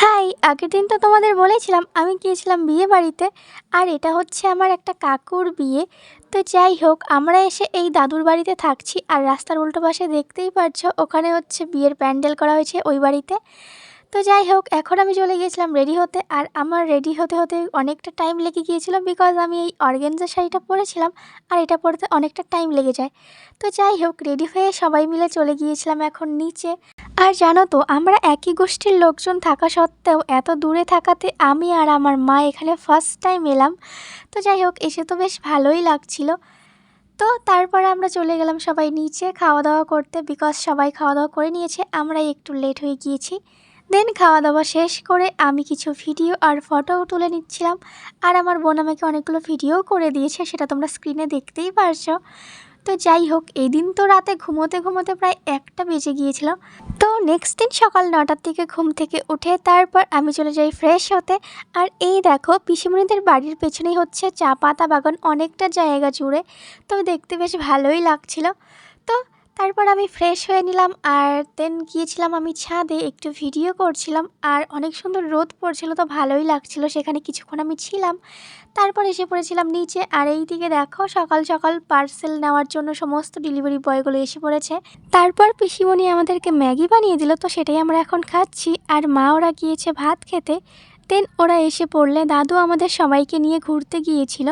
High! আগের দিন তো তোমাদের বলেছিলাম আমি গিয়েছিলাম বিয়েবাড়িতে। আর এটা হচ্ছে আমার একটা কাকুর বিয়ে। তো যাই হোক আমরা এসে এই দাদুর বাড়িতে থাকছি আর রাস্তার উল্টো পাশে দেখতেই পারছো ওখানে হচ্ছে বিয়ের প্যান্ডেল করা হয়েছে ওই বাড়িতে। তো যাই হোক এখন আমি চলে গিয়েছিলাম রেডি হতে আর আমার রেডি হতে হতে অনেকটা টাইম লেগে গিয়েছিল বিকজ আমি এই অর্গানজা শাড়িটা পরেছিলাম আর এটা পরতে অনেকটা টাইম লেগে যায়। তো যাই হোক রেডি হয়ে সবাই মিলে চলে গিয়েছিলাম এখন নিচে। আর জানো তো আমরা একই গোষ্ঠীর লোকজন থাকা সত্ত্বেও এত দূরে থাকাতে আমি আর আমার মা এখানে ফার্স্ট টাইম এলাম। তো যাই হোক এসে তো বেশ ভালোই লাগছিল। তো তারপরে আমরা চলে গেলাম সবাই নিচে খাওয়া দাওয়া করতে বিকজ সবাই খাওয়া দাওয়া করে নিয়েছে, আমরাই একটু লেট হয়ে গিয়েছি। দেন খাওয়া দাওয়া শেষ করে আমি কিছু ভিডিও আর ফটোও তুলে নিচ্ছিলাম। আর আমার বোন আমাকে অনেকগুলো ভিডিও করে দিয়েছে, সেটা তোমরা স্ক্রিনে দেখতেই পারছো। তো যাই হোক এই দিন তো রাতে ঘুমোতে ঘুমোতে প্রায় 1টা বেজে গিয়েছিল। তো নেক্সট দিন সকাল 9টার দিকে ঘুম থেকে উঠে তারপর আমি চলে যাই ফ্রেশ হতে। আর এই দেখো পিসিমণিদের বাড়ির পেছনেই হচ্ছে চা পাতা বাগান অনেকটা জায়গা জুড়ে। তো দেখতে বেশ ভালোই লাগছিল। তো তারপর আমি ফ্রেশ হয়ে নিলাম আর দেন গিয়েছিলাম আমি ছাদে একটু ভিডিও করছিলাম। আর অনেক সুন্দর রোদ পড়ছিল তো ভালোই লাগছিল, সেখানে কিছুক্ষণ আমি ছিলাম। তারপর এসে পড়েছিলাম নিচে আর এই দিকে দেখো সকাল সকাল পার্সেল নেওয়ার জন্য সমস্ত ডেলিভারি বয়গুলো এসে পড়েছে। তারপর পিসিমণি আমাদেরকে ম্যাগি বানিয়ে দিল, তো সেটাই আমরা এখন খাচ্ছি। আর মা ওরা গিয়েছে ভাত খেতে। দেন ওরা এসে পড়লে দাদু আমাদের সবাইকে নিয়ে ঘুরতে গিয়েছিল।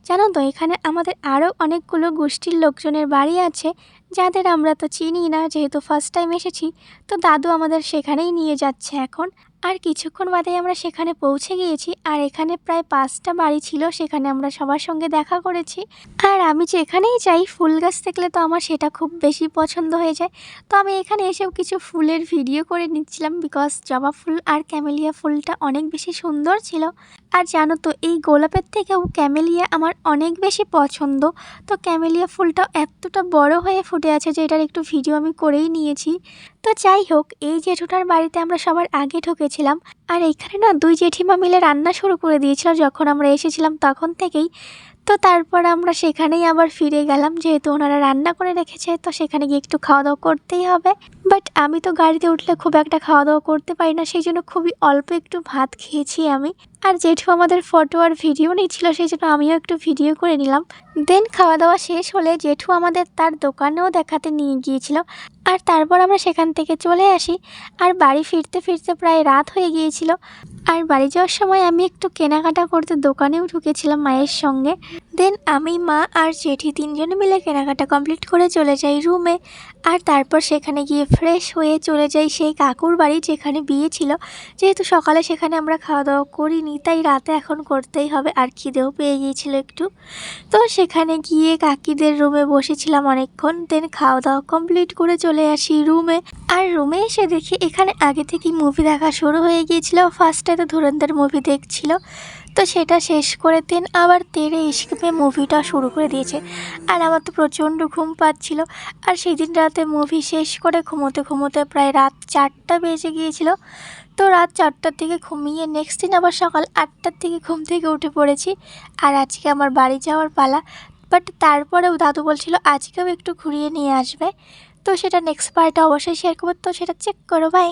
জানো তো এখানে আমাদের আরও অনেকগুলো গোষ্ঠীর লোকজনের বাড়ি আছে যাদের আমরা তো চিনি না, যেহেতু ফার্স্ট টাইম এসেছি। তো দাদু আমাদের সেখানেই নিয়ে যাচ্ছে এখন। আর কিছুক্ষণ বাদেই আমরা সেখানে পৌঁছে গিয়েছি আর এখানে প্রায় 5টা বাড়ি ছিল, সেখানে আমরা সবার সঙ্গে দেখা করেছি। আর আমি যেখানেই যাই ফুল গাছ দেখলে তো আমার সেটা খুব বেশি পছন্দ হয়ে যায়। তো আমি এখানে এসেও কিছু ফুলের ভিডিও করে নিচ্ছিলাম বিকজ জবা ফুল আর ক্যামেলিয়া ফুলটা অনেক বেশি সুন্দর ছিল। আর জানো তো এই গোলাপের থেকেও ক্যামেলিয়া আমার অনেক বেশি পছন্দ। তো ক্যামেলিয়া ফুলটা এতটা বড় হয়ে ফুটে আছে যে এটার একটু ভিডিও আমি করেই নিয়েছি। তো যাই হোক এই জেঠুটার বাড়িতে আমরা সবার আগে ঢুকেছিলাম। আর এইখানে না 2 জেঠিমা মিলে রান্না শুরু করে দিয়েছিল যখন আমরা এসেছিলাম তখন থেকেই। তো তারপর আমরা সেখানেই আবার ফিরে গেলাম, যেহেতু ওনারা রান্না করে রেখেছে তো সেখানে গিয়ে একটু খাওয়া দাওয়া করতেই হবে। বাট আমি তো গাড়িতে উঠলে খুব একটা খাওয়া দাওয়া করতে পারি না, সেই জন্য খুবই অল্প একটু ভাত খেয়েছি আমি। আর জেঠু আমাদের ফটো আর ভিডিও নিচ্ছিল, সেই জন্য আমিও একটু ভিডিও করে নিলাম। দেন খাওয়া দাওয়া শেষ হলে জেঠু আমাদের তার দোকানেও দেখাতে নিয়ে গিয়েছিল। আর তারপর আমরা সেখান থেকে চলে আসি। আর বাড়ি ফিরতে ফিরতে প্রায় রাত হয়ে গিয়েছিল। আর বাড়ি যাওয়ার সময় আমি একটু কেনাকাটা করতে দোকানেও ঢুকেছিলাম মায়ের সঙ্গে। দেন আমি মা আর জেঠি 3জনে মিলে কেনাকাটা কমপ্লিট করে চলে যাই রুমে। আর তারপর সেখানে গিয়ে ফ্রেশ হয়ে চলে যাই সেই কাকুর বাড়ি যেখানে বিয়ে ছিল। যেহেতু সকালে সেখানে আমরা খাওয়া দাওয়া করিনি তাই রাতে এখন করতেই হবে, আর খিদেও পেয়ে গিয়েছিল একটু। তো সেখানে গিয়ে কাকিদের রুমে বসেছিলাম অনেকক্ষণ। দেন খাওয়া দাওয়া কমপ্লিট করে চলে আসি রুমে। আর রুমে এসে দেখি এখানে আগে থেকেই মুভি দেখা শুরু হয়ে গিয়েছিল, ফার্স্টে তো ধুরন্ধর মুভি দেখছিল। তো সেটা শেষ করে দেন আবার তেরে ইশকে মুভিটা শুরু করে দিয়েছে। আর আমার তো প্রচণ্ড ঘুম পাচ্ছিল। আর সেই দিন রাতে মুভি শেষ করে ঘুমোতে ঘুমোতে প্রায় রাত 4টা বেজে গিয়েছিল। তো রাত 4টার দিকে ঘুমিয়ে নেক্সট দিন আবার সকাল 8টার দিকে ঘুম থেকে উঠে পড়েছি। আর আজকে আমার বাড়ি যাওয়ার পালা। বাট তারপরেও দাদু বলছিল আজকেও একটু ঘুরিয়ে নিয়ে আসবে। তো সেটা নেক্সট পার্টে অবশ্যই শেয়ার করবো, তো সেটা চেক করো। বাই।